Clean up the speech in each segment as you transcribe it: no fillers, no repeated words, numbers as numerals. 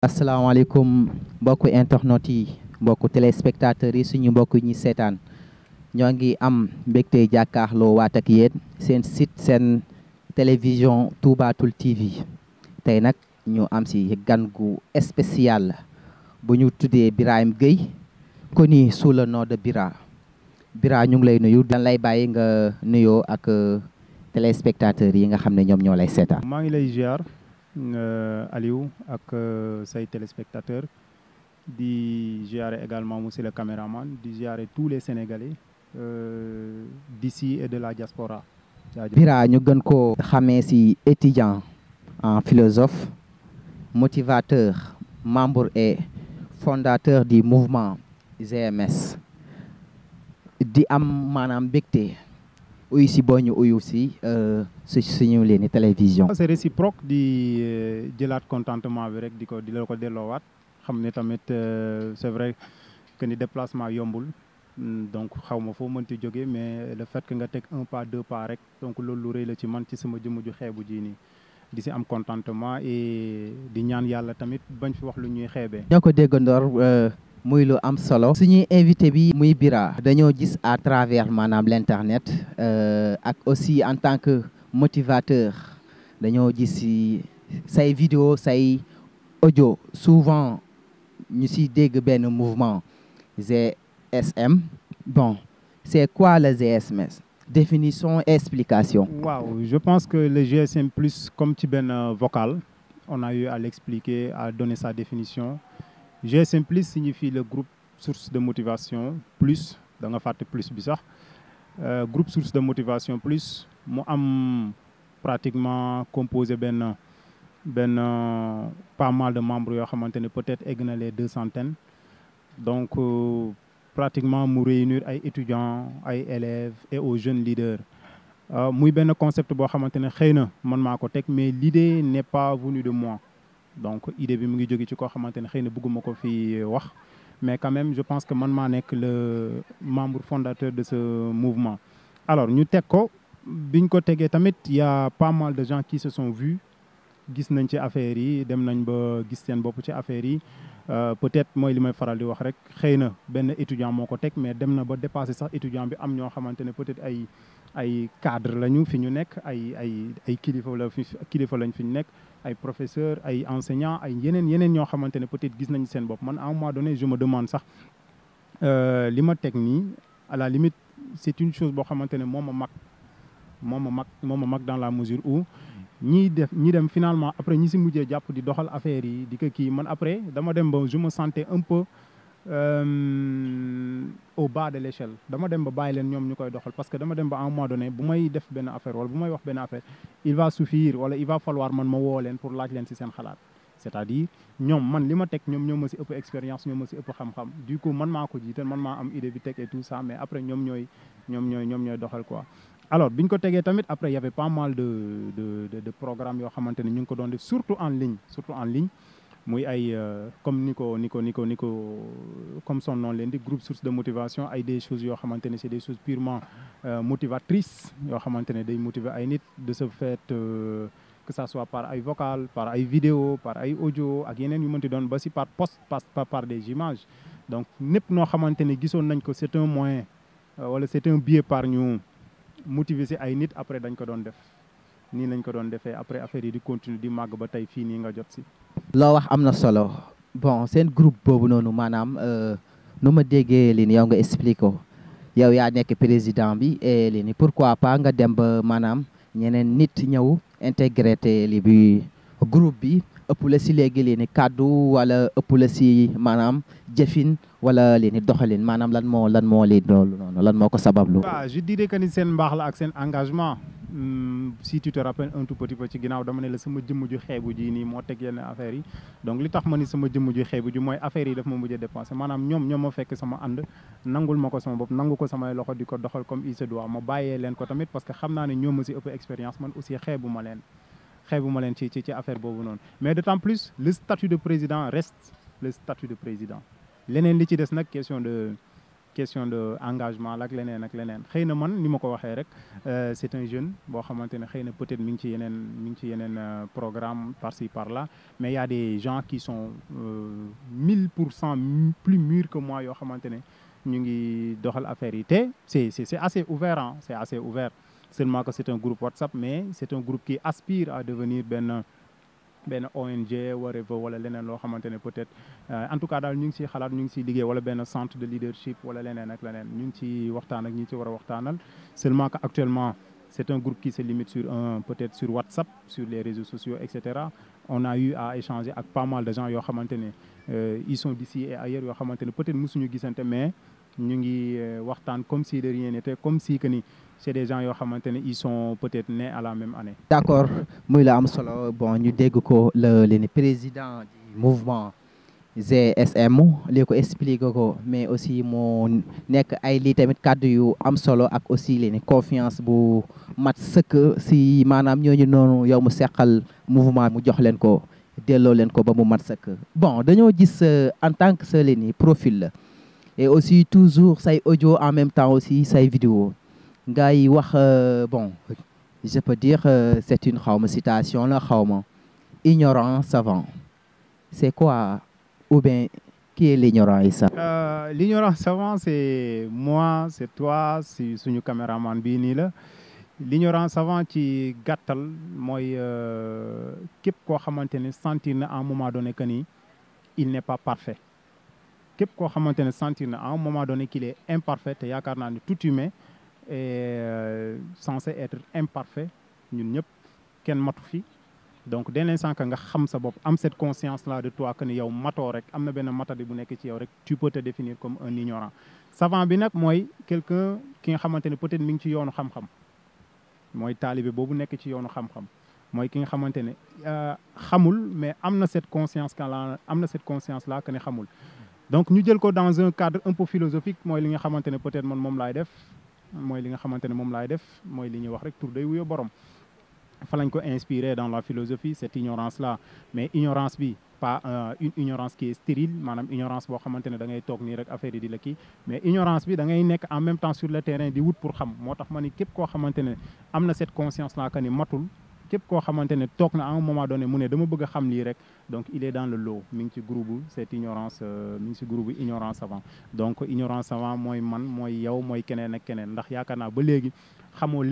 asalaamaaleykum mbokku internet yi mbokku téléspectateurs yi suñu mbokk ñi seetaan ñoo ngi am mbégte jàkkaarloo waat ak yéen seen site seen télévision Toubatoul TV tey nag ñu am si gan gu spécial bu ñu tuddee Birahim Gueye connu sous le nom de Bira. Bira ñu ngi lay nuyu dan lay bàyyi nga nuyoo ak téléspectateurs yi nga xam ne ñoom ñoo lay seetaan. maa ngi lay ziar Aliou ak say téléspectateurs di ziare également monsieur le caméraman di ziare tous les Sénégalais d'ici et de la diaspora. Bira ñu gën ko xamee ci étudiant en philosophe, motivateur, membre et fondateur du mouvement GMS di am maanaam mbégte uyu si boo ñu uyu si suñu leen télévision. C'est réciproque di jëlaat contentement bi rek di la ko delloowaat xam ne tamit c'est vrai que ni déplacement yombul donc xaw ma foo mënti jóge mais le fait que nga teg un pas deux pas rek donc loolu lu rëy la ci man ci sama jëmm ju xeebu ji nii di si am contentement et di ñaan yàlla tamit bañ fi wax lu ñuy xeebee. ñoo ko déggandoor muy lu am solo suñuy invité bi muy Bira dañoo gis à travers maanaam l'internet ak aussi en tant que motivateur dañoo gis si say vidéo say audio souvent ñu si dégg benn mouvement GSM. Bon, c'est quoi le GSM? Définition et explication. Waaw, je pense que le GSM plus comme ci benn vocal on a eu à l'expliquer, à donner sa définition. GSM plus signifie le groupe source de motivation plus da nga fàtte plus bi sax groupe source de motivation plus mu am pratiquement composé benn pas mal de membres yoo xamante ne peut-être egg na les 200 donc pratiquement mu réunir ay étudiants ay élèves et aux jeunes leaders muy benn concept boo xamante ne xëy na man maa ko teg mais l'idée n'est pas venue de moi. Donc idée bi mu ngi jóge ci koo xamante ne xëy na bëgguma ko fi wax mais quand même je pense que man maa nekk le membre fondateur de ce mouvement. Alors ñu teg ko biñ ko tegee tamit y a pas mal de gens qui se sont vus gis nañ ci affaires yi dem nañ ba gis seen bopp ci affaires yi peut-être mooy li may faral di wax rek xëy na benn étudiant moo ko teg mais dem na ba dépasser sax étudiant bi am ñoo xamante ne peut-être ay cadre lañu fi ñu nekk ay kilifa lañ fi ñu nekk. Ay professeurs ay enseignants ay yeneen ñoo xamante ne peut-être gis nañ seen bopp man à un moment donné je me demande sax li ma teg nii à la limite c'est une chose boo xamante ne moo ma mag dans la mesure où ñi dem finalement après ñi si mujjee jàpp di doxal affaire yi di ko kii man après dama dem ba je me sentais un peu au bas de l'échelle dama dem ba bàyyi leen ñoom ñu koy doxal parce que dama dem ba à un moment donné bu may def benn affaire wala bu may wax benn affaire il va suffire wala il va falloir man ma woo leen pour laaj leen ci seen xalaat c'est-à-dire ñoom man li ma teg ñoom ma ci ëpp expérience ñoom ma ci ëpp xam-xam du coup man maa ko jiital man maa am idée bi teg et tout ça mais après ñoom ñooy doxal quoi. Alors biñ ko tegee tamit après y avait pas mal de programmes yoo xamante ne ñu ngi ko doon def surtout en ligne muy ay comme ni ko comme son nom leen di groupe source de motivation ay des choses yoo xamante ne c'est des choses purement motivatrices yoo xamante ne day motiver ay nit de ce fait que ça soit par ay vocal par ay vidéo par ay audio ak yeneen yu mënti doon ba si par post par des images donc népp noo xamante ne gisoon nañ ko c'est un moyen wala c'est un biais par ñu motiver si ay nit après dañ ko doon def nii lañ ko doon defee après affaire yi di continuer di màgg ba tey fii nii nga jot si. loo wax am na solo bon seen groupe boobu noonu maanaam nu ma déggee li ni yow nga expliqué ko yow yaa nekk président bi et li ni pourquoi pas nga dem ba maanaam ñeneen nit ñëw intégré te li bi groupe bi ëpp la si léegi li ni kàddu wala ëpp la si maanaam jëfin wala li ni doxalin maanaam lan moo li loolu noonu lan moo ko sabablu. waaw je dirais que ni seen mbaax la ak seen engagement. Si tu te rappelles un tout petit peu ci ginnaaw dama ne la sama jëmm ju xeebu ji nii moo teg yenn affaires yi donc li tax ma ni sama jëmm ju xeebu ji mooy affaires yi daf ma mujj a dépensé maanaam ñoom ma fekk sama ànd nangul ma ko sama bopp nangu ko samay loxo di ko doxal comme il se doit ma bàyyee leen ko tamit parce que xam naa ne ñoom ma si ëpp expérience man aussi xeebu ma leen ci affaire boobu noonu mais d'autant plus le statut de président reste le statut de président leneen li ci des nag question de question de engagement la ak leneen xëy na man ni ma ko waxee rek c'est un jeune boo xamante ne xëy na peut-être mi ngi ci yeneen programme par-ci par-là, mais il y a des gens qui sont 1000% plus mûrs que moi yoo xamante ne ñu ngi doxal affaire yi te c'est assez ouvert, hein, c'est assez ouvert, seulement que c'est un groupe WhatsApp, mais c'est un groupe qui aspire à devenir benn ONG wala leneen loo xamante ne peut-être en tout cas daal ñu ngi ciy xalaat, ñu ngi ciy liggéey, wala benn centre de leadership wala leneen ak leneen ñu ngi ciy waxtaan ak ñi ci war a waxtaanal, seulement que actuellement c'est un groupe qui se limite sur peut-être sur WhatsApp, sur les réseaux sociaux, etc. On a eu à échanger avec pas mal de gens yoo xamante ne ils sont d'ici et ailleurs yoo xamante ne peut-être musuñu gisante, mais ñu ngi waxtaan comme si de rien n'était, comme si que ni c'est des gens yoo xamante ne ils sont peut-être nés à la même année. D'accord, muy la am solo. Bon, ñu dégg ko le président du mouvement GSM li ko expliqué ko, mais aussi moo nekk ay lii tamit kàddu yu am solo ak aussi leen confiance bu mat sëkk si maanaam ñooñu noonu yow mu seqal mouvement mu jox leen ko, delloo leen ko ba mu mat sëkk. Bon, dañoo gis en tant que sa leen profil la, et aussi toujours say audio en même temps aussi say vidéo ngay wax bon, je peux dire c'est une xawma citation la xawma ignorant savant, c'est quoi ou bien qui est l'ignorant et savant? L'ignorant savant, c'est moi, c'est toi, c'est suñu caméraman bii nii la. L'ignorant savant ci gàttal mooy képp koo xamante ne sentir na à un moment donné que ni il n'est pas parfait, képp koo xamante ne sentir na à un moment donné qu'il est imparfait, te yaakaar naa ne tout humain est censé être imparfait, ñun ñëpp kenn matu fi. Donc dès l'instant que nga xam sa bopp, am cette conscience là de toi que ni yow matoo rek, am na benn matadi bu nekk ci yow rek, tu peux te définir comme un ignorant. Savant bi nag mooy quelqu'un ki nga xamante ne peut-être mi ngi ci yoonu xam-xam, mooy taalibe boobu nekk ci yoonu xam-xam, mooy ki nga xamante ne xamul mais am na cette conscience là que ne xamul. Donc ñu jël ko dans un cadre un peu philosophique, mooy li nga xamante ne peut-être man moom laay def, mooy li nga xamante ne moom laay def, mooy li ñuy wax rek tur day wuyo borom. Fa lañ ko inspiré dans la philosophie, cette ignorance là, mais ignorance bi pas une ignorance qui est stérile, maanaam ignorance boo xamante ne da ngay toog nii rek affaire yi di la kii, mais ignorance bi da ngay nekk en même temps sur le terrain di wut pour xam. Moo tax ma ni képp koo xamante ne am na cette conscience là que ni matul, képp koo xamante ne toog na à un moment donné mu ne dama bëgg a xam lii rek, donc il est dans le lot, mi ngi ci groupe cette ignorance, mi ngi ci groupe ignorance savant. Donc ignorance savant mooy man, mooy yow, mooy keneen ak keneen, ndax yaakaar naa ba léegi xamoo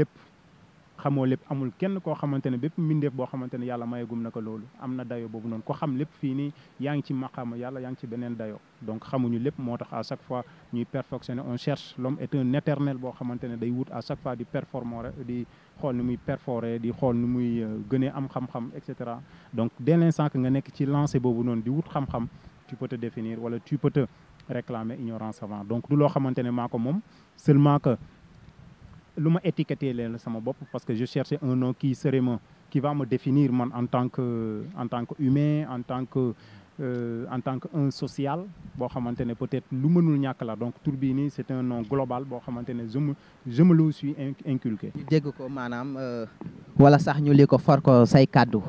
lépp amul kenn koo xamante ne bépp mbindeef boo xamante ne yàlla mayegum na ko loolu, am na dayo boobu noonu ko xam lépp fii nii yaa ngi ci maqaama yàlla, yaa ngi ci beneen dayo. Donc xamuñu lépp, moo tax à chaque fois ñuy perfectionner, on cherche, l'homme est un éternel boo xamante ne day wut à chaque fois di performer, di xool ni muy perforer, di xool ni muy gënee am xam-xam, et cetera. Donc dès l'instant que nga nekk ci lancé boobu noonu di wut xam-xam, tu peux te définir wala tu peux te réclamer ignorant savant. Donc du loo xamante ne maa ko moom, seulement que lu ma étiqueté leen sama bopp, parce que je cherchais un nom qui va me définir man en tant que humain, en tant que un social boo xamante ne peut-être lu mënul ñàkk la. Donc tur bii nii c'est un nom global boo xamante ne je me le suis inculqué. ñu dégg ko maanaam wala sax ñu li ko for ko say kàddu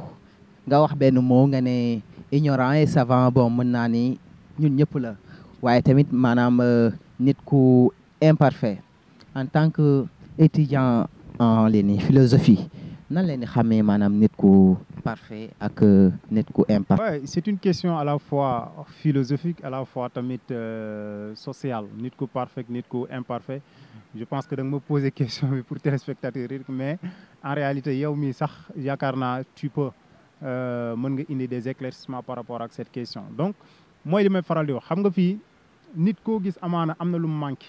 nga wax benn mot nga ne ignorant et savant. Bon, mën naa ni ñun ñëpp la, waaye tamit maanaam nit ku imparfait. En tant que étudiant en philosophie, nan leen di xamee maanaam nit ku parfait ak nit ku imparfait? Ouais, c'est une question à la fois philosophique, à la fois tamit sociale. Nit ku parfait, nit ku imparfait. Je pense que da nga ma poser question bi pour téléspectateurs yi, mais en réalité yow mi sax yaakaar naa tu peux mën nga indi des éclaircissements par rapport ak cette question. Donc mooy li may faral di wax, xam nga fii nit koo gis amaana am na lu mu manqué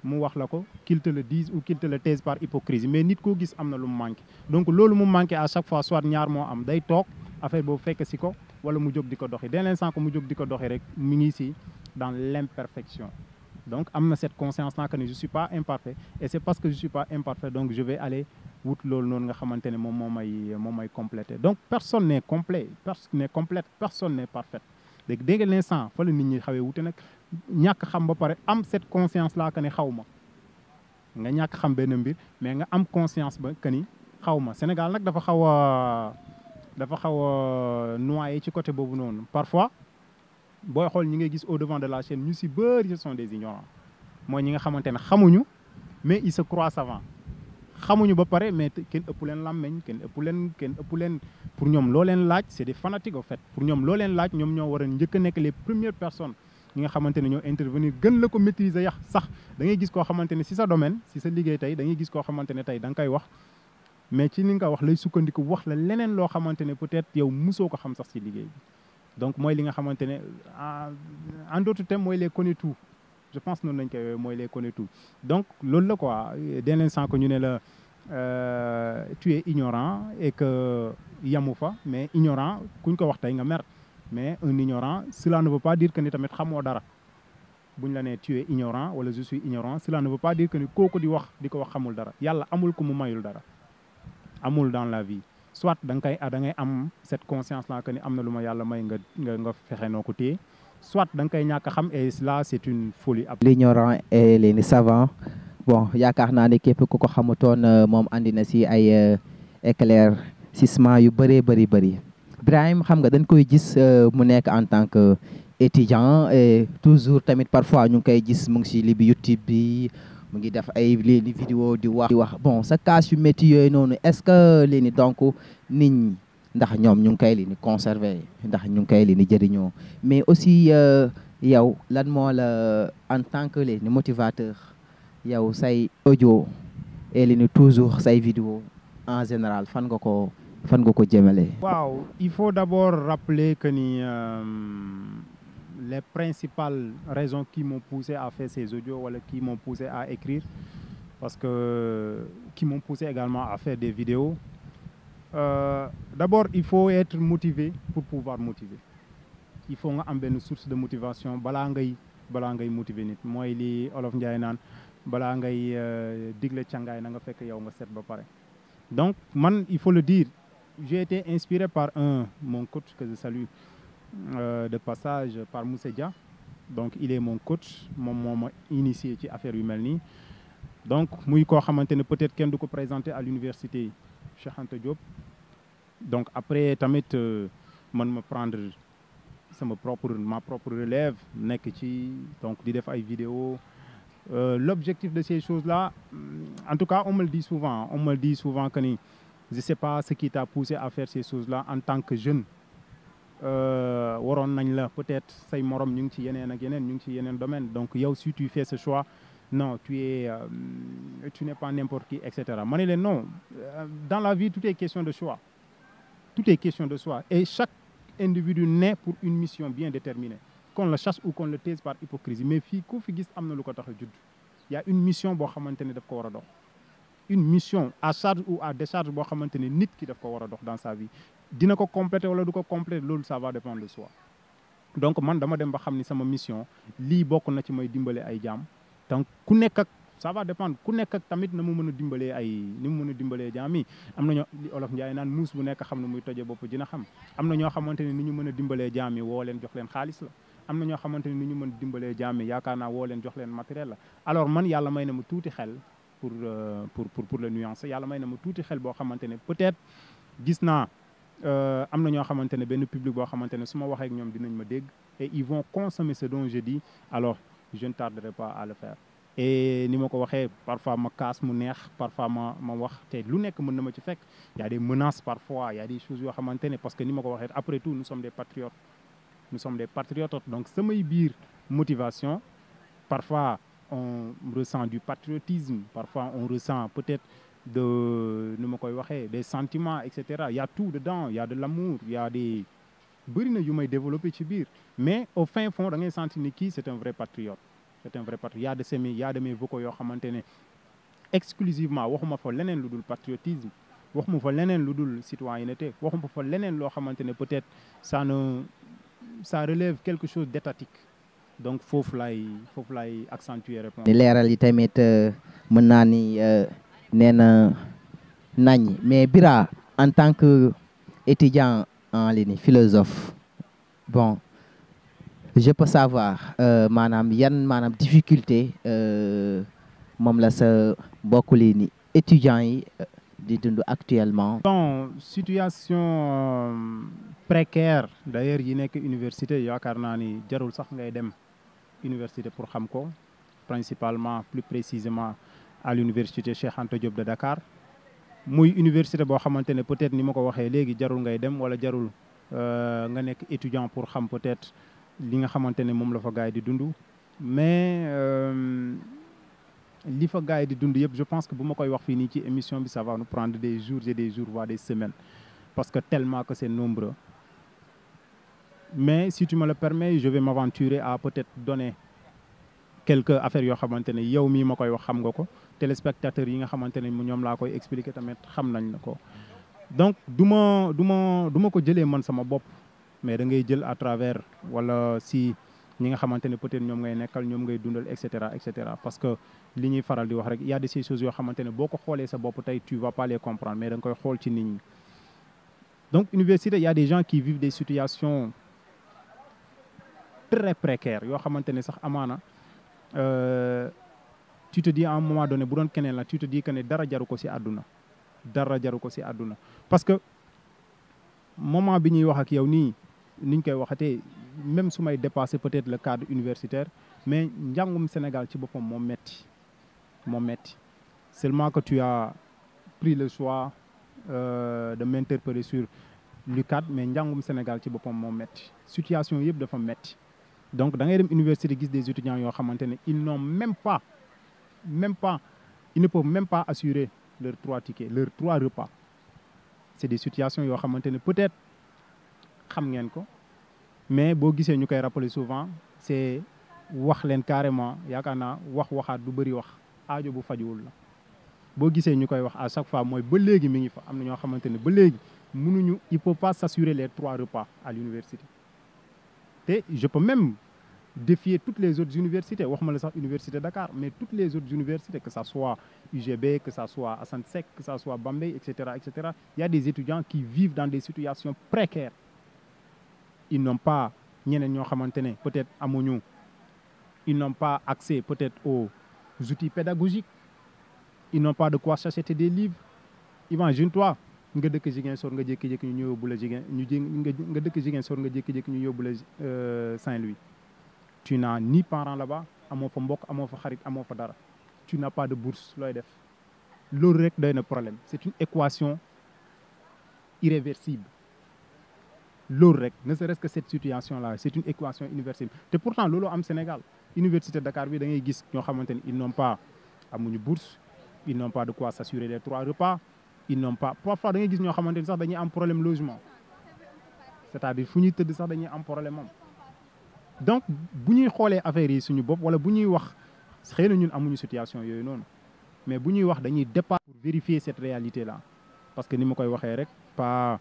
mu wax la ko, qu'il te le dise ou qu'il te le taise par hypocrisie, mais nit koo gis am na lu mu manqué. Donc loolu mu manqué à chaque fois soit ñaar moo am, day toog affaire boobu fekk si ko wala mu jóg di ko doxi. Dès l'instant que mu jóg di ko doxi rek mi ngi si dans l'imperfection. Donc am na cette conscience là que je suis pas imparfait, et c'est parce que je suis pas imparfait donc je vais aller wut loolu noonu nga xamante ne moom moo may compléter. Donc personne n'est complet, personne n'est complète, personne n'est parfait. Léegi dégg l'instant fa la nit ñi xawee wute nag, ñàkk xam ba pare am cette conscience là que ne xaw ma, nga ñàkk xam benn mbir mais nga am conscience ba que ni xaw ma. Sénégal nag dafa xaw a noyé ci côté boobu noonu. Parfois booy xool ñi ngay gis au devant de la chaîne ñu si bëri ce sont des ignorants. mooy ñi nga xamante ne xamuñu mais ils se croient savants xamuñu ba pare mais kenn ëpp leen làmmeñ kenn ëpp leen pour ñoom loo leen laaj c'est des fanatiques au fait pour ñoom loo leen laaj ñoom ñoo war a njëkk a nekk les premières personnes ñi nga xamante ne ñoo intervenir gën la ko maîtriser yax sax da ngay gis koo xamante ne si sa domaine si sa liggéey tey da ngay gis koo xamante ne tey da nga koy wax mais ci li nga wax lay sukkandiku wax la leneen loo xamante ne peut-être yow musoo ko xam sax ci liggéey bi donc mooy li nga xamante ne en d'autres termes mooy les connaît tout je pense noonu lañ koy mooy les connaît tout donc loolu la quoi dès l'instant que ñu ne la tu es ignorant et que yamu fa mais ignorant kuñ ko wax tey nga mer mais un ignorant cela ne veut pas dire que ni tamit xamoo dara buñ la nee tu es ignorant wala je suis ignorant cela ne veut pas dire que ni kooku di wax xamul dara yàlla amul ko mu mayul dara amul dans la vie soit da ngay am cette conscience là que ni am na lu ma yàlla may nga fexe noo ko téye soit da nga koy ñàkk a xam et là c'est une folie. L'ignorant et les savants bon yaakaar naa ne képp ku ko xamutoon moom andi na si ay éclaircissement yu bëree bëri Birahim xam nga dañ koy gis mu nekk en tant que étudiant et toujours tamit parfois ñu ngi koy gis mu ngi si li bi YouTube bi mu ngi def ay li vidéo di wax bon sa cas yu métti yooyu noonu est-ce que li ni donc nit ñi ndax ñoom ñu ngi koy li ni conserver ndax ñu ngi koy li ni jëriñoo mais aussi yow lan moo la en tant que li ni motivateur yow say audio et li ni toujours say vidéo en général fan nga ko jëmale. waaw il faut d'abord rappeler que ni les principales raisons qui m'ont poussé à faire ces audios wala qui m'ont poussé à écrire parce que qui m'ont poussé également à faire des vidéos d'abord il faut être motivé pour pouvoir motiver il faut nga am benn source de motivation balaa ngay motiver nit mooy li Olof Njaay naan balaa ngay digle càngaay na nga fekk yow nga set ba pare donc man il faut le dire j'ai été inspiré par mon coach que je salue de passage par Moussa Dia donc il est mon coach moom moo ma initié ci affaire yu mel nii donc muy koo xamante ne peut-être kenn du ko présenter à l'université Cheikh Anta Diop donc après tamit man ma prendre ma propre relève nekk ci donc di def ay vidéos l'objectif de ces choses-là en tout cas on me le dit souvent que ni je sais pas ce qui t'a poussé à faire ces choses-là en tant que jeune waroon nañ la peut-être say morom ñu ngi ci yeneen ak yeneen ñu ngi ci yeneen domaine donc yow si tu fais ce choix non tu n'es pas n'importe qui et cetera ma ne leen non dans la vie tout est question de choix et chaque individu naît pour une mission bien déterminée qu'on le chasse ou qu'on le taise par hypocrisie mais fii ku fi gis am na lu ko tax a judd y a une mission boo xamante ne daf ko war a dox une mission à charge ou à décharge boo xamante ne nit ki daf ko war a dox dans sa vie dina ko compléter wala du ko compléter loolu ça va dépendre de soi donc man dama dem ba xam ni sama mission lii bokk na ci may dimbale ay jaam donc ku nekk ak ça va dépendre ku nekk ak tamit na mu mën a dimbalee jaam yi am na ñoo li Olof Njaay naan muus bu nekk xam ne muy tojee bopp dina xam am na ñoo xamante ne ni ñu mën a dimbalee jaam yi woo leen jox leen xaalis la am na ñoo xamante ne ni ñu mën a dimbalee jaam yi yaakaar naa woo leen jox leen matériel la alors man yàlla may na ma tuuti xel pour le nuancer yàlla may na ma tuuti xel boo xamante ne peut-être gis naa am na ñoo xamante ne benn public boo xamante ne su ma waxee ak ñoom dinañ ma dégg et ils vont consommer ce dont je dis alors je ne tarderai pas à le faire et ni ma ko waxee parfois ma kaas mu neex parfois ma wax te lu nekk mën na ma ci fekk y a des menaces parfois y a des choses yoo xamante ne parce que ni ma ko waxee après tout nous sommes des patriotes donc samay biir motivation parfois on ressent du patriotisme parfois on ressent peut-être nu ma koy waxee des sentiments et cetera y a tout dedans y a de l'amour y a des bëri na yu may développer ci biir mais au fin fond da ngay sentir ni kii c'est un vrai patriote y a de mes vocaux yoo xamante ne exclusivement waxuma fa leneen lu dul patriotisme waxuma fa leneen lu dul citoyenneté waxuma fa leneen loo xamante ne peut-être ça relève quelque chose d'étatique donc foofu lay accentuer réponse ni leeral yi tamit mën naa ni nee na nañ mais Bira en tant que étudiant en ligne philosophe bon je peux savoir maanaam difficulté moom la sa mbokku lii ni étudiants yi di dund actuellement. bon situation précaire d'ailleurs yi nekk université yaakaar naa ni jarul sax ngay dem université pour xam ko principalement plus précisément à l'université Cheikh Anta Diop de Dakar muy université boo xamante ne peut-être ni ma ko waxee léegi jarul ngay dem wala jarul nga nekk étudiant pour xam peut-être li nga xamante ne moom la fa gars yi di dund mais li fa gars yi di dund yëpp je pense que bu ma koy wax fii nii ci émission bi ça va nous prendre des jours et des jours voire des semaines parce que tellement que c'est nombreux mais si tu me le permets je vais m'aventurer à peut-être donner quelques affaires yoo xamante ne yow mii ma koy wax xam nga ko téléspectateurs yi nga xamante ne ñoom laa koy expliquer tamit xam nañ la ko donc du ma ko jëlee man sama bopp mais da ngay jël à travers wala si ñi nga xamante ne peut-être ñoom ngay nekkal ñoom ngay dundal et cetera parce que li ñuy faral di wax rek y a de ces choses yoo xamante ne boo ko xoolee sa bopp tey tu vas pas les comprendre mais da nga koy xool ci nit ñi donc université y a des gens qui vivent des situations très précaires yoo xamante ne sax amaana tu te dis à un moment donné bu doon keneen la tu te dis que ne dara jaru ko ci àdduna parce que moment bi ñuy wax ak yow nii niñ koy waxatee même su may dépasser peut-être le cadre universitaire mais njàngum Sénégal ci boppam moo metti seulement que tu as pris le choix de m'interpeller sur l'UCAD mais njàngum Sénégal ci boppam moo metti situation yëpp dafa metti donc da ngay dem université gis des étudiants yoo xamante ne ils n'ont même pas ils ne peuvent même pas assurer leurs 3 tickets leurs 3 repas c'est des situations yoo xamante ne peut-être xam ngeen ko mais boo gisee ñu koy rappeler souvent c'est wax leen carrément yaakaar naa waxaat du bëri wax aajo bu fajuwul la boo gisee ñu koy wax à chaque fois mooy ba léegi mi ngi fa am na ñoo xamante ne ba léegi mënuñu il peut pas s'assurer les 3 repas à l'université te je peux même défier toutes les autres universités waxuma la sax université Dakar mais toutes les autres universités que ça soit UGB que ça soit Assane Seck que ça soit Bambey etc il y a des étudiants qui vivent dans des situations précaires ils n'ont pas ñeneen ñoo xamante ne peut-être amuñu ils n'ont pas accès peut-être aux outils pédagogiques ils n'ont pas de quoi s'acheter des livres imagine-toi nga dëkk Ziguinchor nga jékki-jékki ñu yóbbu la nga dëkk Ziguinchor nga jékki-jékki ñu yóbbu la Saint-Louis tu n'as ni parents là-bas amoo fa mbokk amoo fa xarit amoo fa dara tu n'as pas de bourse looy def loolu rek doy na problème c'est une équation irréversible loolu rek ne serait-ce que cette situation là c'est une équation irréversible te pourtant loolu am Sénégal université Dakar bi da ngay gis ñoo xamante ni ils n'ont pas amuñu bourse ils n'ont pas de quoi s'assurer les 3 repas ils n'ont pas parfois da ngay gis ñoo xamante ni sax dañuy am problème logement c'est-à-dire fu ñuy tëdd sax dañuy am problème am donc bu ñuy xoolee affaires yi suñu bopp wala bu ñuy wax xëy na ñun amuñu situation yooyu noonu mais bu ñuy wax dañuy départ pour vérifier cette réalité là parce que ni ma koy waxee rek pas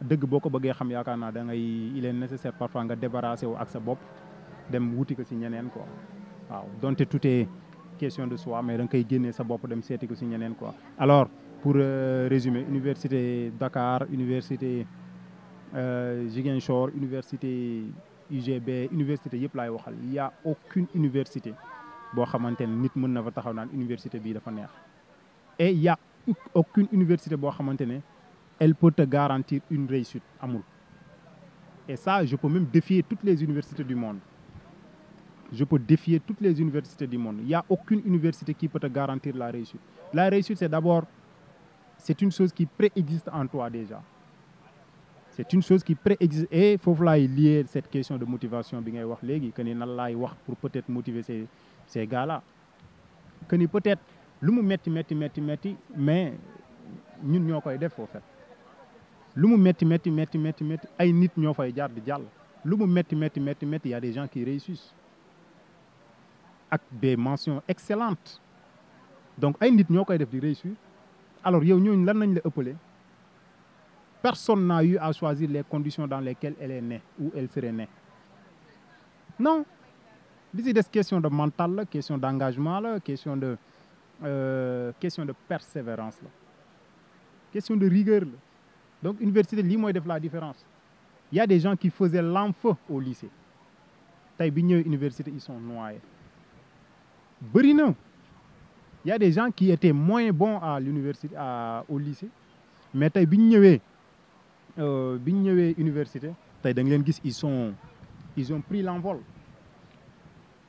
dëgg boo ko bëggee xam yaakaar naa da ngay il est nécessaire parfois nga débarrasser wu ak sa bopp dem wuti ko ci ñeneen quoi waaw donte tout est question de soi mais da nga koy génnee sa bopp dem seeti ko ci ñeneen quoi. Alors pour résumer université Dakar université Ziguinchor université UGB université yëpp laay waxal il y a aucune université boo xamante ne nit mën na fa taxaw naan université bii dafa neex et il y a aucune université boo xamante ne elle peut te garantir une réussite amul et ça je peux même défier toutes les universités du monde je peux défier toutes les universités du monde il y a aucune université qui peut te garantir la réussite c'est d'abord c'est une chose qui préexiste en toi déjà c'est une chose qui préexiste et foofu laay lier cette question de motivation bi ngay wax léegi que ni nan laay wax pour peut-être motiver ces gars-là que ni peut-être lu mu metti mais ñun ñoo koy def au fait lu mu metti ay nit ñoo fay jaar di jàll lu mu metti y a des gens qui réussissent ak des mentions excellentes donc ay nit ñoo koy def di réussir alors yow ñooñu lan nañ la ëppale personne n'a eu à choisir les conditions dans lesquelles elle est née ou elle serait née non li si des question de mental la question d'engagement la question de persévérance la question de rigueur la donc université lii mooy def la différence il y a des gens qui faisaient l'enfeu au lycée tey bi ñëwee université ils sont noyés bëri na il y a des gens qui étaient moins bons à l'université au lycée mais tey bi ñu ñëwee université tey da nga leen gis ils ont pris l'envol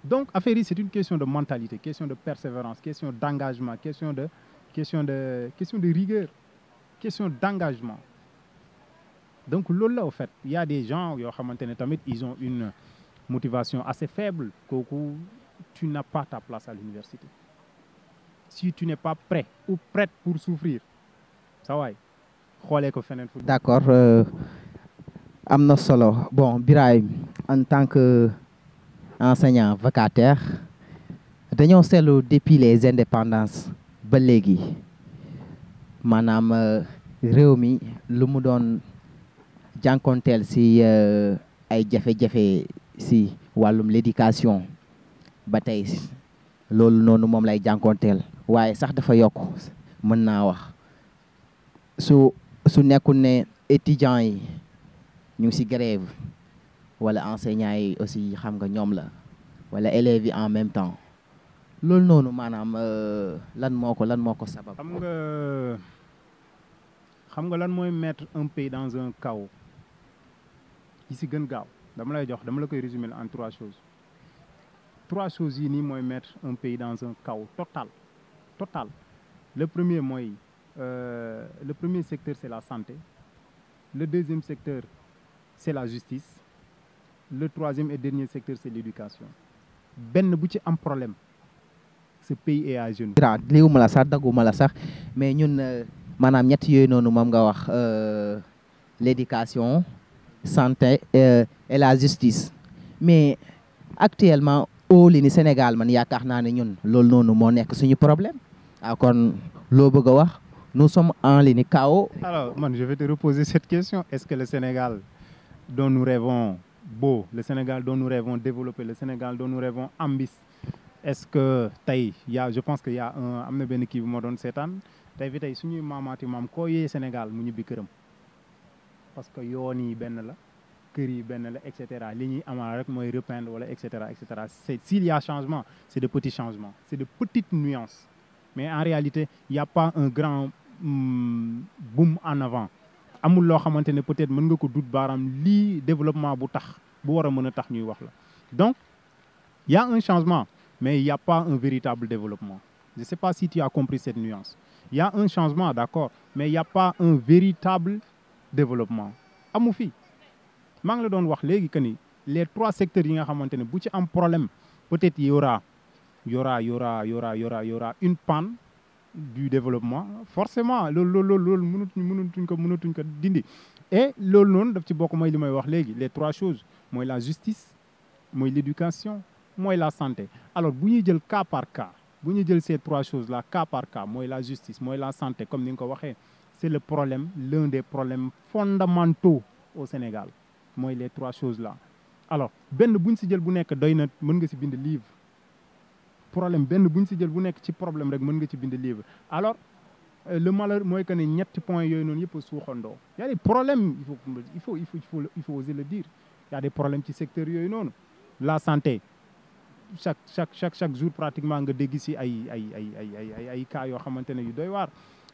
donc affaire yi c'est une question de mentalité, question de persévérance, question d'engagement, question de rigueur, question d'engagement. Donc loolu la au fait il y a des gens yoo xamante ne tamit ils ont une motivation assez faible kooku tu n'as pas ta place à l'université si tu n'es pas prêt ou prête pour souffrir sa waay xoolee ko feneen fu. D'accord am na solo bon Birahim en tant que enseignant vacataire dañoo seetlu depuis les indépendances ba léegi maanaam réew mi lu mu doon jànkonteel si ay jafe-jafe si wàllum l'éducation ba tey loolu noonu moom lay jànkonteel waaye sax dafa yokk mën naa wax su nekkul ne étudiants yi ñu ngi si grève wala enseignants yi aussi xam nga ñoom la wala élèves yi en même temps loolu noonu maanaam lan moo ko sabab. xam nga lan mooy mettre un pays dans un chaos yi si gën gaaw dama la koy résumer en trois choses yi nii mooy mettre un pays dans un chaos total le premier mooy le premier secteur c'est la santé, le deuxième secteur c'est la justice, le troisième et dernier secteur c'est l'éducation. benn bu ci am problème ce pays est à genoux. liwuma la sax dagguma la sax mais ñun maanaam ñett yooyu noonu moom nga wax l'éducation, santé et la justice mais actuellement au li ni Sénégal man yaakaar naa ne ñun loolu noonu moo nekk suñu problème kon loo bëgg a wax nous sommes en ligne chaos. Alors je vais te reposer cette question, est-ce que le Sénégal dont nous rêvons beau, le Sénégal dont nous rêvons développé, le Sénégal dont nous rêvons ambitieux, est-ce que tey je pense que am na benn kii bu ma doon seetaan tey suñuy maamaati maam koo yee Sénégal mu ñibbi këram parce que yoon yi benn la kër yi benn la et cetera li ñuy amal rek mooy repeindre wala et cetera s'il y a changement c'est de petits changements, c'est de petites nuances mais en réalité il y a pas un grand boom en avant. amul loo xamante ne peut-être mën nga ko dut baaraam lii développement bu war a mën a tax ñuy wax la donc il y a un changement mais il y a pas un véritable développement. Je sais pas si tu as compris cette nuance. Il y a un changement d'accord mais il y a pas un véritable développement amu fi. maa ngi la doon wax léegi que ni les trois secteurs yi nga xamante ne bu ci am problème peut-être y aura une panne du développement forcément loolu mënatuñ ko dindi et loolu noonu daf ci bokk mooy li may wax léegi les trois choses mooy la justice mooy l'éducation mooy la santé. Alors bu ñuy jël cas par cas bu ñuy jël ces trois choses là cas par cas mooy la justice mooy la santé comme ni nga ko waxee c'est le problème l'un des problèmes fondamentaux au Sénégal mooy les trois choses là. Alors benn bu ñu si jël bu nekk doy na mën nga si bind livre problème benn bu ñu si jël bu nekk ci problème rek mën nga ci bind livre. Alors le malheur mooy que ne ñetti points yooyu noonu yëpp a suuxandoo. Y a des problèmes il faut oser le dire. Y a des problèmes ci secteur yooyu noonu. La santé chaque jour pratiquement nga dégg si ay cas yoo xamante ne yu doy waar.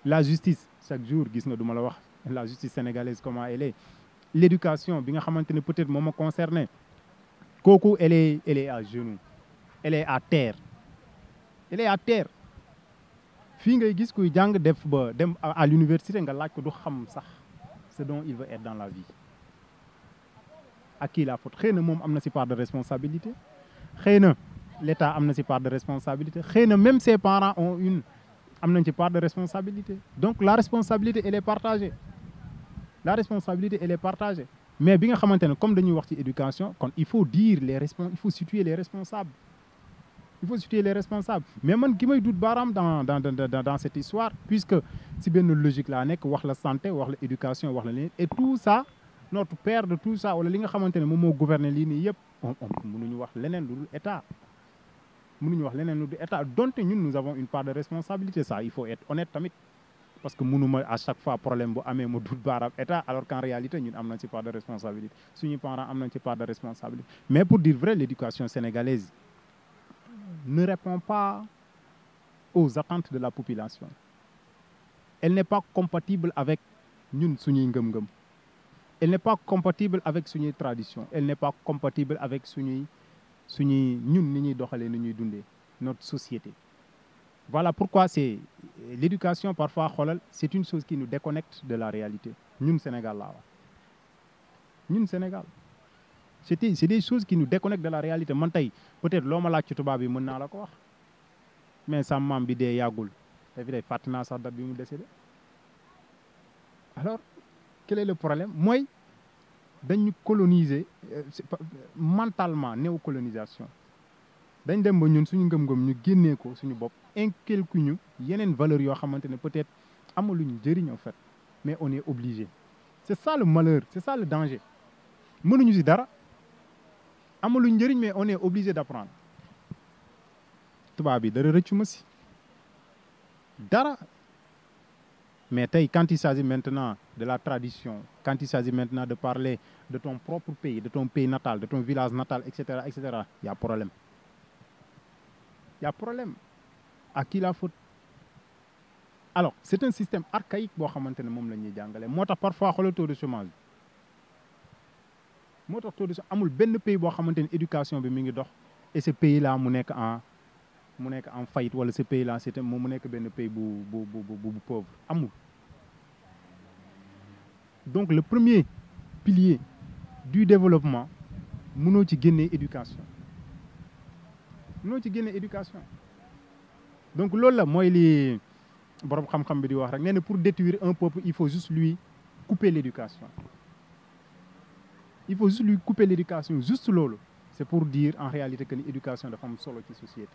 La justice chaque jour gis nga du ma la wax la justice sénégalaise comment elle est. L'éducation bi nga xamante ne peut-être moo ma concerné kooku elle est à genoux, elle est à terre. Elle est à terre fii ngay gis kuy jàng dem à l'université nga laaj ko du xam sax ce dont il veut être dans la vie. À qui la faute? Xëy na moom am na si part de responsabilité, xëy na l'État am na si part de responsabilité, xëy na même ses parents am nañ ci part de responsabilité. Donc la responsabilité elle est partagée. Mais bi nga xamante ne comme dañuy wax ci éducation kon il faut situer les responsables. Mais man ki may dut baaraam dans cette histoire puisque si benn logique laa nekk wax la santé wax la éducation wax la leen et tout ça notre père de tout ça wala li nga xamante ne moom moo gouverner lii nii yëpp mënuñu wax leneen lu dul état donte ñun nous avons une part de responsabilité. Ça il faut être honnête tamit parce que mënuma à chaque fois problème bu amee ma dut baaraam état alors qu'en réalité ñun am nañ ci part de responsabilité suñu parents am nañ ci part de responsabilité. Mais pour dire vrai l'éducation sénégalaise ne répond pas aux attentes de la population. Elle n'est pas compatible avec ñun suñuy ngëm-ngëm. Elle n'est pas compatible avec suñuy tradition. Elle n'est pas compatible avec suñuy suñuy ñun ni ñuy doxalee ni ñuy dundee notre société. Voilà pourquoi c'est l'éducation parfois xoolal c'est une chose qui nous déconnecte de la réalité ñun Sénégal laa wax ñun Sénégal c'est des choses qui nous déconnectent de la réalité man tey peut-être loo ma laaj ci tubaab bi mën naa la ko wax mais sa maam bi dee yàggul dafi day fàtt naa sax date bi mu décédé alors quel est le problème mooy dañu coloniser mentalement néocolonisation dañ dem ba ñun suñu ngëm-ngëm ñu génnee ko suñu bopp inculque ñu yeneen valeurs yoo xamante ne peut-être amaluñu njëriñ en fait mais on est obligé c'est ça le malheur c'est ça le danger mënuñu ci dara amaluñu njëriñ mais on est obligé d'apprendre tubaab bi dara rëccu ma ci dara mais tey quand il s'agit maintenant de la tradition quand il s'agit maintenant de parler de ton propre pays de ton pays natal de ton village natal etc il y a problème il y a problème à qui la faute alors c'est un système archaïque boo xamante ne moom la ñuy jàngale moo tax parfois xoolal taux de chômage moo tax taux de chômage amul benn pays boo xamante ne éducation bi mi ngi dox et ce pays là mu nekk en faillite wala ce pays là c'est mu nekk benn pays bu pauvre amul donc le premier pilier du développement mënoo ci génnee éducation donc loolu la mooy li borom xam-xam bi di wax rek nee na pour détruire un peuple il faut juste lui couper l'éducation juste loolu c'est pour dire en réalité que l'éducation dafa am solo ci société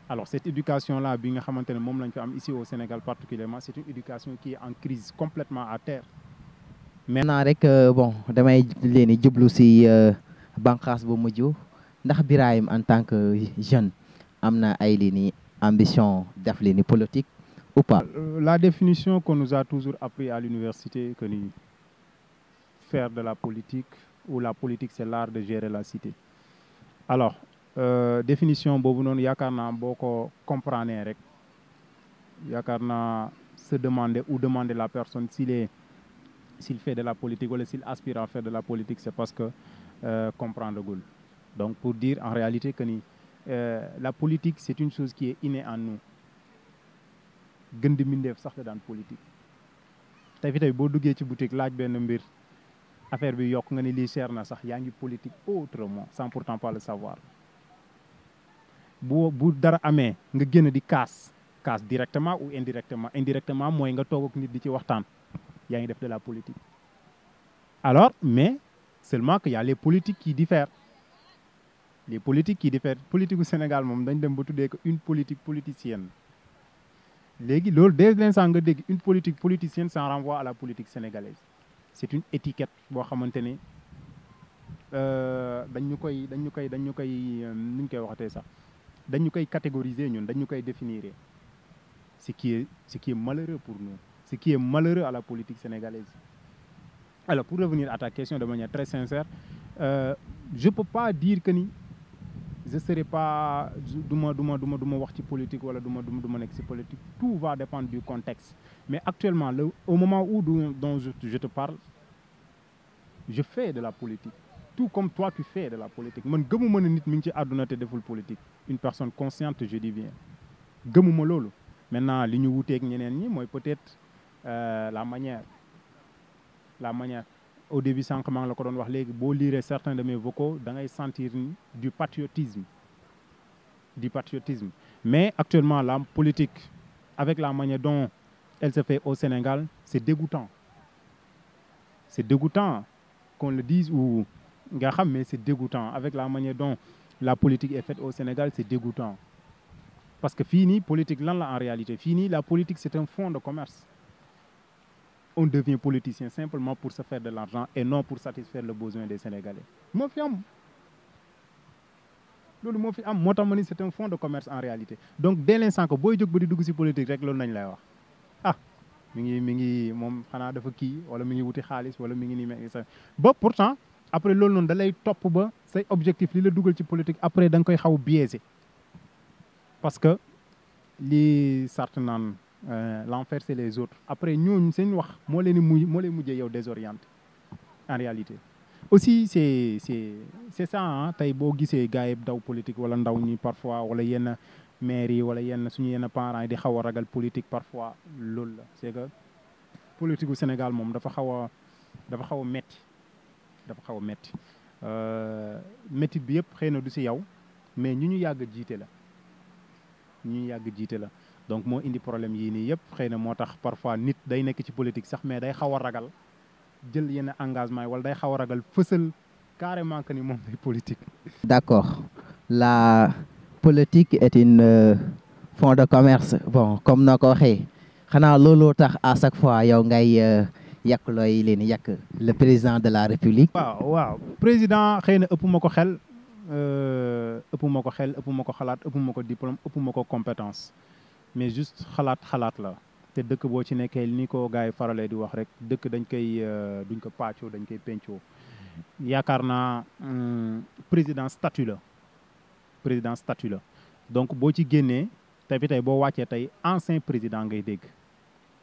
alors cette éducation là bi nga xamante ne moom lañ fi am ici au Sénégal particulièrement c'est une éducation qui est en crise complètement à terre. maintenant rek bon damay leen di jublu si bànqaas bu mujj ndax Birahim en tant que jeune am na ay lii nii ambition def lii nii politique ou pas. La définition qu'on nous a toujours appris à l'université que ni faire de la politique ou la politique c'est l'art de gérer la cité alors définition boobu noonu yaakaar naa boo ko comprendre rek yaakaar naa se demander ou demander la personne s'il fait de la politique wala s'il aspire à faire de la politique c'est parce que comprendre gul donc pour dire en réalité que ni la politique c'est une chose qui est innée en nous gën di mbindeef sax da daan politique tey fi tey boo duggee ci boutique laaj benn mbir affaire bi yokk nga ni lii cher na sax yaa ngi politique autrement sans pourtant pas le savoir bu dara amee nga génn di casse directement ou indirectement mooy nga toog ak nit di ci waxtaan yaa ngi def de la politique alors mais seulement que y a les politiques qui diffèrent politique u Sénégal moom dañ dem ba tuddee que une politique politicienne léegi loolu dès l'instant nga dégg une politique politicienne ça renvoie à la politique sénégalaise c'est une étiquette boo xamante ne dañu koy nuñ koy waxatee sax dañu koy catégoriser ñun dañu koy définir ce qui est malheureux pour nous ce qui est malheureux à la politique sénégalaise. Alors pour revenir à ta question de manière très sincère je peux pas dire que ni je serai pas du ma wax ci politique wala du ma nekk ci politique tout va dépendre du contexte mais actuellement au moment où dont je te parle je fais de la politique tout comme toi tu fais de la politique man gëmuma ne nit mi ngi ci àdduna te deful politique une personne consciente je dis bien gëmuma loolu maintenant li ñu wuteeg ñeneen ñi mooy peut-être la manière au début sànq maa ngi la ko doon wax léegi boo lire certains de mes vocaux da ngay sentir du patriotisme mais actuellement la politique avec la manière dont elle se fait au Sénégal c'est dégoûtant qu'on le dise ou nga xam mais c'est dégoûtant avec la manière dont la politique est faite au Sénégal c'est dégoûtant parce que fii nii politique lan la en réalité fii nii la politique c'est un fonds de commerce on devient politicien simplement pour se faire de l'argent et non pour satisfaire le besoin des Sénégalais moo fi am moo tax ma ni c'est un fonds de commerce en réalité donc dès l'instant que booy jóg ba di dugg ci politique rek loolu nañ lay wax mi ngi moom xanaa dafa kii wala mi ngi wuti xaalis wala mi ngi nii mais ba pourtant après loolu noonu da lay topp ba say objectif li la dugal ci politique après da nga koy xaw biaisé parce que li sart naan l'enfer c'est les autres après ñooñu seen wax moo lay mujjee yow désorienté en réalité aussi c'est ça ah tey boo gisee gars yi daw politique wala ndaw ñi parfois wala yenn maires yi wala yenn suñu yenn parents yi di xaw a ragal politique parfois loolu la c'est que politique gu Sénégal moom dafa xaw a metti dafa xaw a metti métti bi yëpp xëy na du si yow mais ñu yàgg jiite la ñu yàgg jiite la donc moo indi problème yii nii yëpp xëy na moo tax parfois nit day nekk ci politique sax mais day xaw a ragal jël yenn engagement yi wala day xaw a ragal fësal carrément que ni moom day politique. D'accord. La politique est une fond de commerce. Bon, comme noo ko waxee xanaa looloo tax à chaque fois yow ngay yàq looy leen yàq le président de la République. waaw président xëy na ëpp ma ko xel ëpp ma ko xel ëpp ma ko xalaat ëpp ma ko diplôme ëpp ma ko compétence mais juste xalaat la. te dëkk boo ci nekkee ni ko gars yi faralee di wax rek dëkk dañ koy duñ ko pàccoo dañ koy pencoo yaakaar naa président statut la donc boo ci génnee tey boo wàccee tey ancien président ngay dégg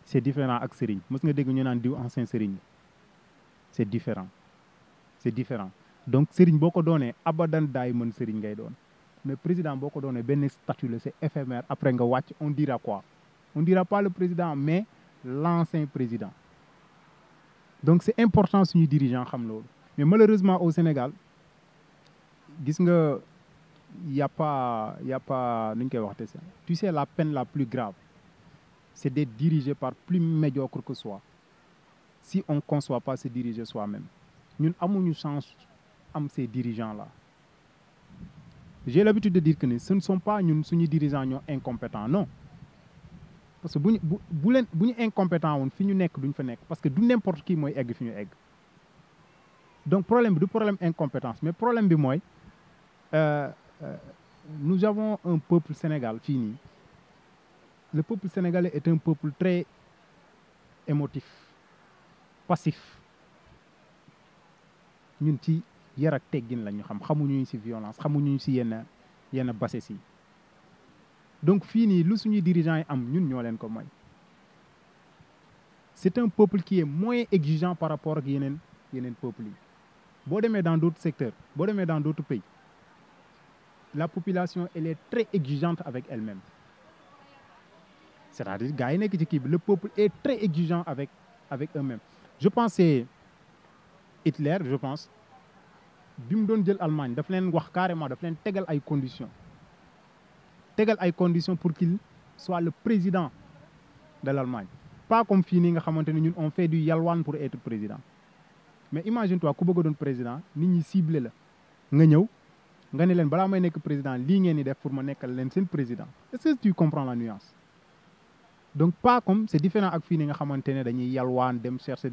c'est différent ak sëriñ mës nga dégg ñu naan diw ancien sëriñ c'est différent donc sëriñ boo ko doonee abadan daay mën sëriñ ngay doon mais président boo ko doonee benn statut la c'est éphémère après nga wàcc on dira quoi. On ne dira pas le président, mais l'ancien président. Donc c'est important suñu dirigeant xam loolu. Mais malheureusement au Sénégal gis nga y a pas nu ñu koy waxte ça. Tu sais la peine la plus grave c'est d'être dirigé par plus médiocre que soi. Si on ne conçoit pas se diriger soi-même. Ñun amuñu chance am ces dirigeants-là. J'ai l'habitude de dire que ce ne sont pas ñun suñu dirigeants ñoo incompétents, non. Parce que bu ñu incompétent woon fi ñu nekk duñ fa nekk parce que du n'importe qui mooy egg fi ñu egg donc problème bi du problème incompétence mais problème bi mooy nous avons un peuple Sénégal fii nii le peuple sénégalais est un peuple très émotif passif ñun ci yar ak teggin la ñu xamuñu ci violence xamuñu ci yenn bassesse yi donc fii nii lu suñuy dirigeants yi am ñun ñoo leen ko may c'est un peuple qui est moins exigeant par rapport ak yeneen peuples yi boo demee dans d'autres secteurs boo demee dans d'autres pays la population elle est très exigeante avec elle-même c'est-à-dire gars yi nekk ci kii bi le peuple est très exigeant avec eux-mêmes je pense c'est Hitler je pense bi mu doon jël Allemagne daf leen wax carrément daf leen tegal ay conditions pour qu'il soit le président de l'Allemagne pas comme fii nii nga xamante ne ñun on fait du yalwaan pour être président mais imagine-toi ku bëgg a doon président nit ñi ciblé la nga ñëw nga ne leen balaa may nekk président lii ngeen di def pour ma nekkal leen seen président est-ce que tu comprends la nuance donc pas comme c'est différent ak fii nii nga xamante ne dañuy yalwaan dem chercher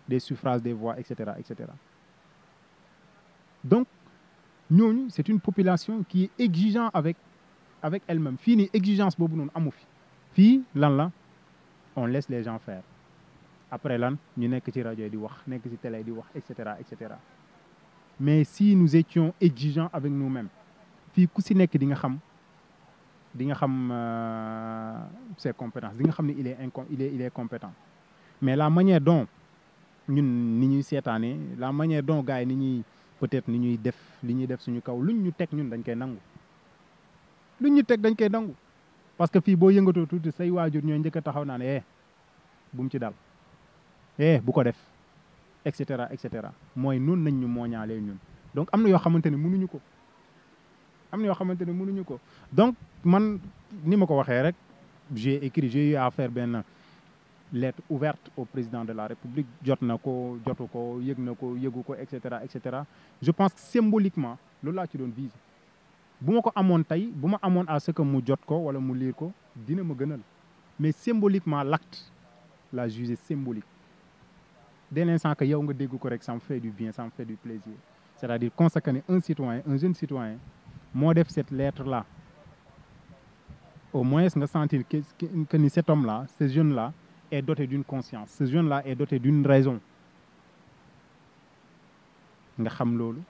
des suffrages des voix etc. donc ñooñu c'est une population qui est exigeant avec elle-même fii nii exigence boobu noonu amu fii lan la on laisse les gens faire après lan ñu nekk ci rajo di wax nekk ci télé di wax etc. mais si nous étions exigeants avec nous-mêmes fii ku si nekk di nga xam ses compétences di nga xam ne il est compétent mais la manière dont ñun ni ñuy seetaanee la manière dont gars yi ni ñuy peut-être ni ñuy def li ñuy def suñu kaw luñ ñu teg ñun dañ koy nangu parce que fii boo yëngatoo tuuti say waajur ñooy njëkk a taxaw naa ne bu mu ci dal bu ko def et cetera mooy noonu nañ ñu mooñaalee ñun donc am na yoo xamante ne mënuñu ko donc man ni ma ko waxee rek j'ai eu à faire benn lettre ouverte au président de la République jot na ko jotu ko yëg na ko yëgu ko et cetera je pense que symboliquement loolu laa ci doon viser bu ma ko amoon tey bu ma amoon à ce que mu jot ko wala mu lire ko dina ma gënal mais symboliquement l'acte la jugé symbolique dès l'instant que yow nga dégg ko rek ça me fait du bien ça me fait du plaisir c'est-à-dire consacrer un jeune citoyen moo def cette lettre là au moins nga sentir que ni cet homme là ce jeune là est doté d'une conscience ce jeune là est doté d'une raison nga xam loolu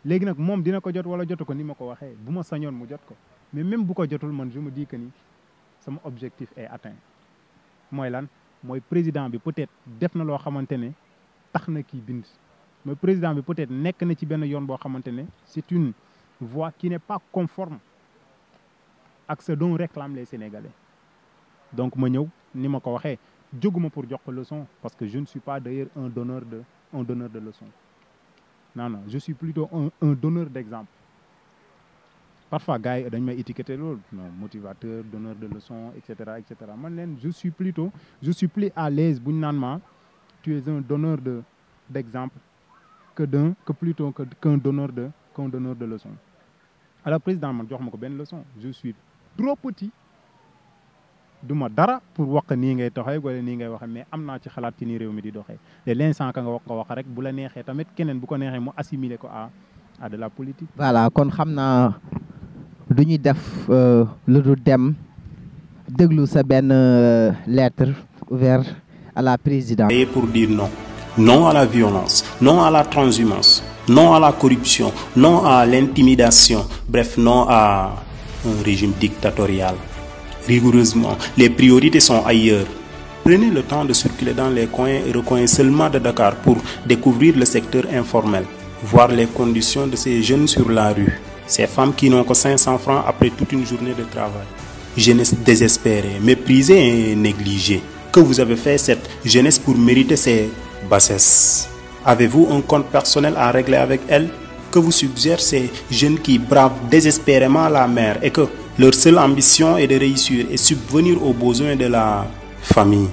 léegi nag moom dina ko jot wala jotu ko ni ma ko waxee bu ma sañoon mu jot ko mais même bu ko jotul man je me dis que ni sama objectif est atteint mooy lan mooy président bi peut-être def na loo xamante ne tax na kii bind mais président bi peut-être nekk na ci benn yoon boo xamante ne c'est une voie qui n'est pas conforme ak ce dont réclament les Sénégalais. Donc ma ñëw ni ma ko waxee jóguma pour jox ko leçon parce que je ne suis pas d'ailleurs un donneur de leçons. Non, je suis plutôt un donneur d'exemple. Parfois gars yi dañ may étiqueter loolu non motivateur, donneur de leçons, etc. man leen je suis plus à l'aise bu ñu naan ma tu es un donneur d'exemple que plutôt qu'un donneur de leçons. Alors président man jox ma ko benn leçon je suis trop petit duma dara pour wax nii ngay doxee wala nii ngay waxee mais am naa ci xalaat ci nii réew mi di doxee te l'instant ka nga wax rek bu la neexee tamit keneen bu ko neexee mu assimiler ko à de la politique. voilà kon xam naa du ñuy def lu dul dem déglu sa benn lettre ouverte à la présidence. Et pour dire non. Non à la violence, non à la transhumance, non à la corruption, non à l'intimidation, bref, non à un régime dictatorial. Rigoureusement, les priorités sont ailleurs. Prenez le temps de circuler dans les coins et recoins seulement de Dakar pour découvrir le secteur informel, voir les conditions de ces jeunes sur la rue, ces femmes qui n'ont que 500 francs après toute une journée de travail. Jeunesse désespérée, méprisée et négligée. Que vous avez fait cette jeunesse pour mériter ces bassesses? Avez-vous un compte personnel à régler avec elle? Que vous suggèrent ces jeunes qui bravent désespérément la mer et que leur seule ambition est de réussir et subvenir aux besoins de la famille?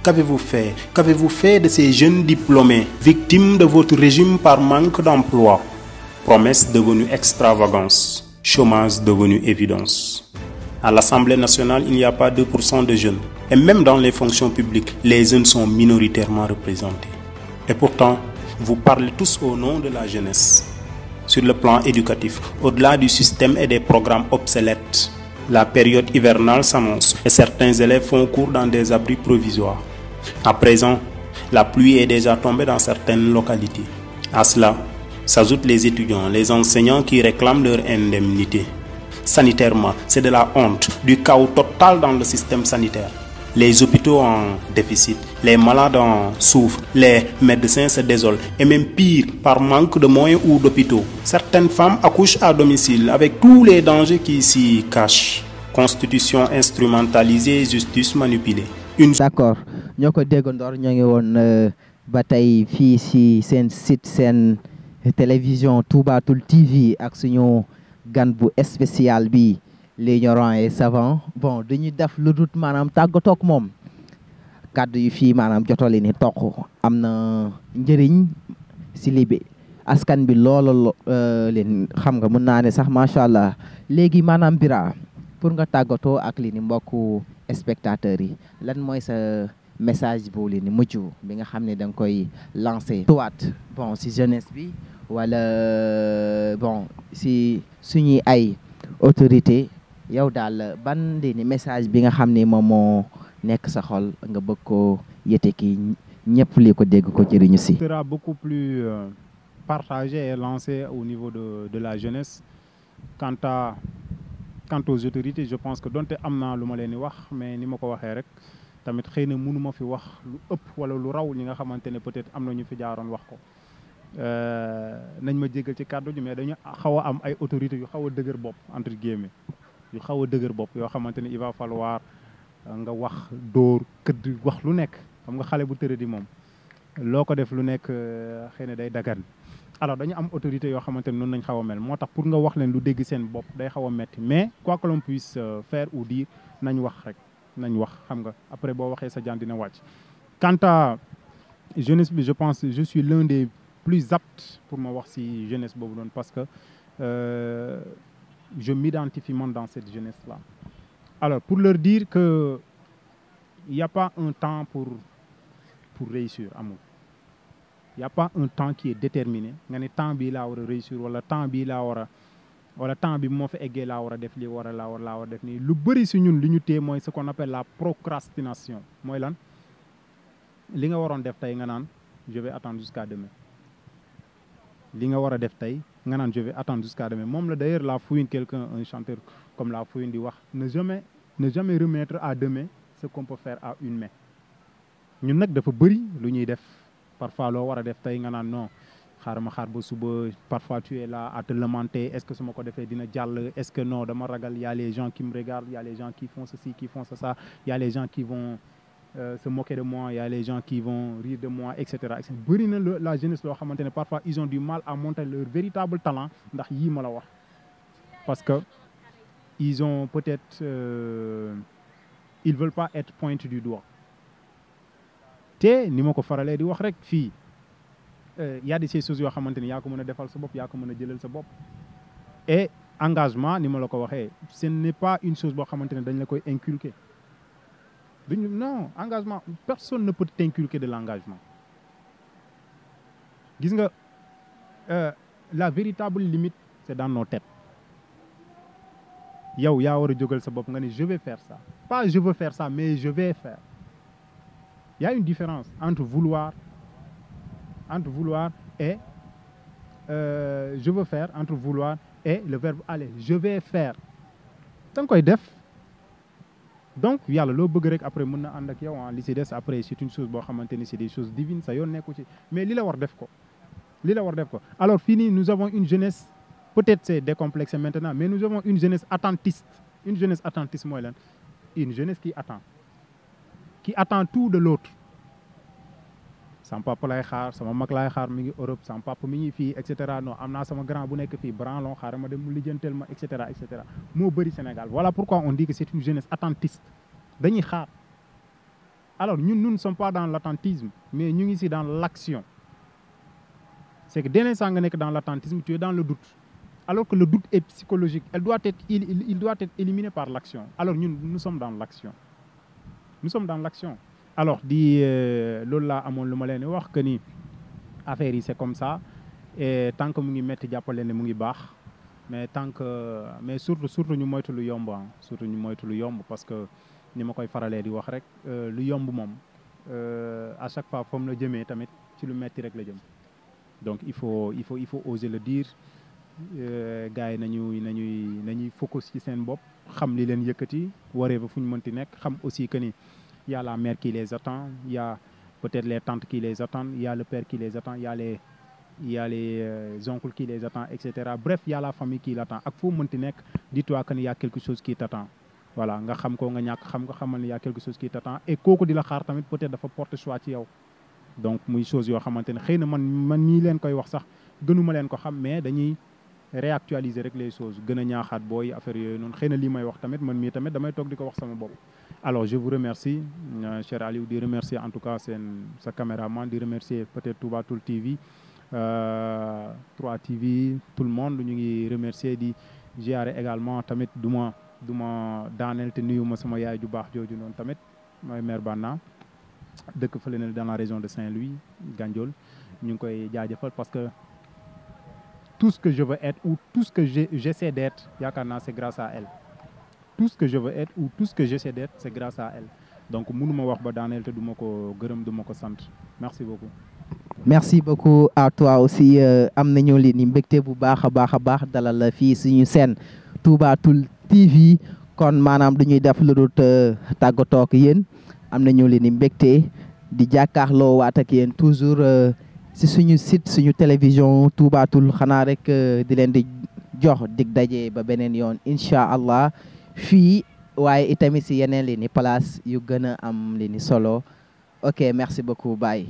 Qu'avez-vous fait? Qu'avez-vous fait de ces jeunes diplômés, victimes de votre régime par manque d'emploi? Promesses devenues extravagance, chômage devenu évidence. À l'Assemblée nationale, il n'y a pas 2% de jeunes. Et même dans les fonctions publiques, les jeunes sont minoritairement représentés. Et pourtant, vous parlez tous au nom de la jeunesse. Sur le plan éducatif, au-delà du système et des programmes obsolètes, la période hivernale s'annonce et certains élèves font cours dans des abris provisoires. À présent, la pluie est déjà tombée dans certaines localités. À cela s'ajoutent les étudiants, les enseignants qui réclament leur indemnité. Sanitairement, c'est de la honte, du chaos total dans le système sanitaire. Les hôpitaux en déficit, les malades en souffrent, les médecins se désolent et même pire, par manque de moyens ou d'hôpitaux. Certaines femmes accouchent à domicile avec tous les dangers qui s'y cachent. Constitution instrumentalisée, justice manipulée. D'accord ñoo ko déggandoor ñoo ngi woon ba tey fii si seen site seen télévision Toubatoul TV ak suñu gan bu spécial bi l'ignorant et savant bon dañuy def lu dut maanaam tàggatoog moom kàddu yu fii maanaam jotali ni toq am na njëriñ si li bi askan bi loolu leen xam nga mën naa ne sax macha allah léegi maanaam Bira pour nga tàggatoo ak li ni mbokku spectateurs yi lan mooy sa message bu li ni mujj bi nga xam ne da nga koy lancer tuwaat bon si jeunesse bi wala bon si suñuy ay autorité yow daal ban li ni message bi nga xam ne moom moo nekk sa xol nga bëgg ko yete ki ñëpp li ko dégg ko jëriñu si. Sera beaucoup plus partagé et lancé au niveau de la jeunesse. Quant aux autorités, je pense que donte am naa lu ma leen di wax mais ni ma ko waxee rek tamit xëy na mënu ma fi wax lu ëpp wala lu raw ñi nga xamante ne peut-être am na ñu fi jaaroon wax ko nañ ma jéggal ci kàddu ji mais dañu xaw a am ay autorités yu xaw a dëgër bopp entre guillemets yu xaw a dëgër bopp yoo xamante ne il va falloir nga wax dóor këdd wax lu nekk xam nga xale bu tëre di moom loo ko def lu nekk xëy na day dagan. Alors dañu am autorité yoo xamante ne noonu nañ xaw a mel moo tax pour nga wax leen lu dégg seen bopp day xaw a metti mais quoi que l'on puisse faire ou dire nañ wax rek nañ wax xam nga après boo waxee sa jaan dina wàcc. Quant à jeunesse bi je pense je suis l'un des plus aptes pour ma wax ci jeunesse boobu noonu parce que je m'identifie man dans cette jeunesse là. Alors pour leur dire que il y a pas un temps pour réussir amul. Il y a pas un temps qui est déterminé nga ne temps bii laa war a réussir wala temps bii laa war a wala temps bi moo fa eggee laa war a def lii laa war a def nii lu bëri si ñun li ñu téye mooy ce qu'on appelle la procrastination mooy lan li nga waroon def tey nga naan je vais attendre jusqu'à demain li nga war a def tey nga naan je vais attendre jusqu'à demain moom la d'ailleurs La Fouine quelqu'un un chanteur comme La Fouine di wax ne jamais remettre à demain ce qu'on peut faire à une main ñun nag dafa bëri lu ñuy def parfois loo war a def tey nga naan non xaaral ma xaar ba suba. Parfois tu es là à te lamenter, est-ce que su ma ko defee dina jàll, est-ce que non dama ragal, y a les gens qui me regardent, y a les gens qui font ceci, qui font ça, y a les gens qui vont se moquer de moi, y a les gens qui vont rire de moi, etc. bëri na la jeunesse loo xamante ne parfois ils ont du mal à montrer leur véritable talent ndax yii ma la wax, parce que ils ont peut-être ils veulent pas être pointés du doigt. te ni ma ko faralee di wax rek fii y a des choses yoo xamante ni yaa ko mën a defal sa bopp, yaa ko mën a jëlal sa bopp. Et engagement ni ma la ko waxee, ce n'est pas une chose boo xamante ne dañ la koy inculquer. Non, engagement, personne ne peut t'inculquer de l'engagement. Gis nga la véritable limite, c'est dans nos têtes. Yow yaa war a jógal sa bopp nga ne je vais faire ça. Pas je veux faire ça, mais je vais faire. Il y a une différence entre vouloir et je veux faire, entre vouloir et le verbe aller. Je vais faire. Da nga koy def. Donc yàlla loo bëgg rek après mën na ànd ak yow li ci des après c'est une chose boo xamante ni c'est des choses divines, sa yoon nekku ci, mais li la war def ko. Alors fini, nous avons une jeunesse, peut-être c'est décomplexé maintenant, mais nous avons une jeunesse attentiste. Une jeunesse attentiste mooy lan? Une jeunesse qui attend tout de l'autre. Sama papa lay xaar, sama mag lay xaar mi ngi Europe, sama papa mi ngi fii, et cetera. Non, am naa sama grand bu nekk fii, branlon xaaral ma dem mu lijjantel ma, et cetera, et cetera. Moo bëri Sénégal. Voilà pourquoi on dit que c'est une jeunesse attentiste. Dañuy xaar. Alors nous ne sommes pas dans l'attentisme, mais ñu ngi ici dans l'action. C'est que dès l'instant nga nekk dans l'attentisme, tu es dans le doute. Alors que le doute est psychologique. Il doit être éliminé par l'action. Alors nous sommes dans l'action. Nous sommes dans l'action. Alors loolu laa amoon lu ma leen wax que ni affaire yi c'est comme ça, et tant que mu ngi métti jàppale ne mu ngi baax, mais mais surtout ñu moytu lu yomb surtout ñu moytu lu yomb, parce que ni ma koy faralee di wax rek lu yomb moom à chaque fois fam la jëmee tamit ci lu metti rek la jëm. Donc il faut oser le dire. Gars yi nañuy focus ci seen bopp, xam li leen yëkkati, waree ba fu ñu mënti nekk, xam aussi que ni il y a la mère qui les attend, il y a peut-être les tantes qui les attendent, il y a le père qui les attend, il y a les oncles qui les attendent, etc. Bref, il y a la famille qui l'attend. Ak foo mënti nekk, dis-toi qu'il y a quelque chose qui t'attend. Voilà, nga xam ko nga ñàkk xam nga xamal ni y a quelque chose qui t'attend, et kooku di la xaar tamit peut-être dafa porter choix ci yow. Donc muy chose yoo xamante ne xëy na man ñii leen koy wax sax gënuma leen ko xam, mais dañuy réactualiser rek les choses, gën a ñaaxaat booy affaire yooyu noonu. Xëy na lii may wax tamit man mii tamit damay toog di ko wax sama bopp. Alors je vous remercie, cher Aliou, di remercier en tout cas sa caméraman, di remercier peut-être Toubatul TV, 3 TV, tout le monde ñu ngi remercier, di ziare également tamit duma daaneel te nuyu ma sama yaay ju baax jooju noonu tamit, mooy mère Banna, dëkk fële na dans la région de Saint-Louis, Gandiol. Ñu ngi koy jaajëfal parce que tout ce que je veux être ou tout ce que j'essaie d'être, yaakaar naa c'est grâce à elle. Tout ce que je veux être ou tout ce que j'essaie d'être, c'est grâce à elle. Donc mënuma wax ba daaneel te duma ko gërëm, duma ko sant. Merci beaucoup. Merci beaucoup à toi aussi. Am nañu li ni mbégte bu baax a baax dalal la fii suñu seen Toubatul TV. Kon maanaam duñuy def lu dul tàggatoo ak yéen. Am nañu li ni mbégte di jàkkaarloo waat ak yéen toujours si suñu site, suñu télévision Toubatul. Xanaa rek di leen di jox dig daje ba beneen yoon incha allah fii, waaye itamit si yeneen li ni place yu gën a am li ni solo. Ok, merci beaucoup, bye.